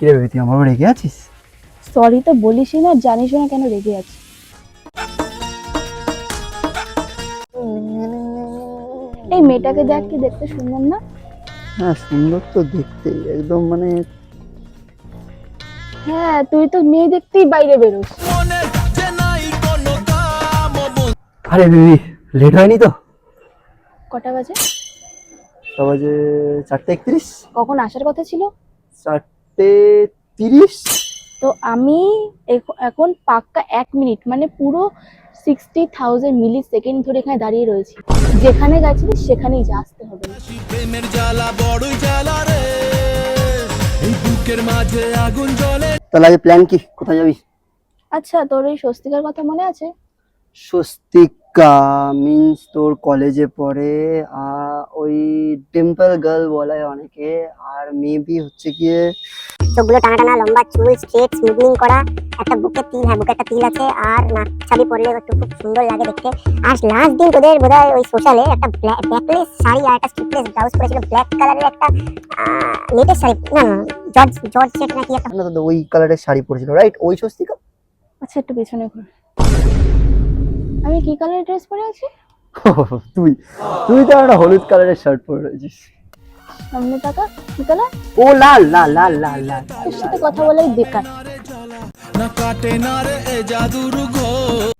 কি রে বেবি, তুই আমার উপর রেগে আছিস? সরি তো বলিসই না, জানিস না কেন রেগে আছি। এই মেয়েটাকে দেখ, কি দেখতে সুন্দর না? হ্যাঁ সুন্দর তো দেখতে, একদম মানে। হ্যাঁ, তুই তো মেয়ে দেখতেই বাইরে বেরোস। আরে বেবি, লেট হয়নি তো? কটা বাজে? তা বাজে 4:31। কখন আসার কথা ছিল? 4:30। তো আমি এখন পাক্কা 1 মিনিট মানে পুরো 60,000 মিলি সেকেন্ড ধরে এখানে দাঁড়িয়ে রয়েছি। যেখানে গেছিস সেখানেই যা, আসতে হবে না। প্রেমের জ্বালা বড়ই জ্বালা রে, এই বুকের মাঝে আগুন জ্বলে। তাহলে আগে প্ল্যান কি, কোথায় যাবি? আচ্ছা, তোর ওই স্বস্তিকার কথা মনে আছে? স্বস্তিকা মিন্স তোর কলেজে পড়ে, ওই টেম্পল গার্ল বলা হয় অনেকে, আর মেবি হচ্ছে গিয়ে চোখগুলো টানা টানা, লম্বা চুল, স্ট্রেট স্মুথনিং করা, একটা বুকে তিল, হ্যাঁ বুকে একটা তিল আছে, আর নাক ছাবি পরলে একটু খুব সুন্দর লাগে দেখতে। আর লাস্ট দিন তোদের বোধহয় ওই সোশ্যালে একটা ব্যাকলেস শাড়ি আর একটা স্লিপলেস ব্লাউজ পরেছিল, ব্ল্যাক কালারের একটা নেটের শাড়ি, না না জর্জ জর্জ সেট নাকি একটা। না তো ওই কালারের শাড়ি পরেছিল, রাইট? ওই স্বস্তিকা। আচ্ছা, একটু পেছনে ঘুর। আমি কি কালারের ড্রেস পরে আছি? তুই তুই তো একটা হলুদ কালারের শার্ট পরে রয়েছিস। সামনে টাকা কি কালার? ও লাল লাল লাল লাল লাল। তোর সাথে কথা বলাই বেকার। না কাটে না রে এ জাদুর ঘোর।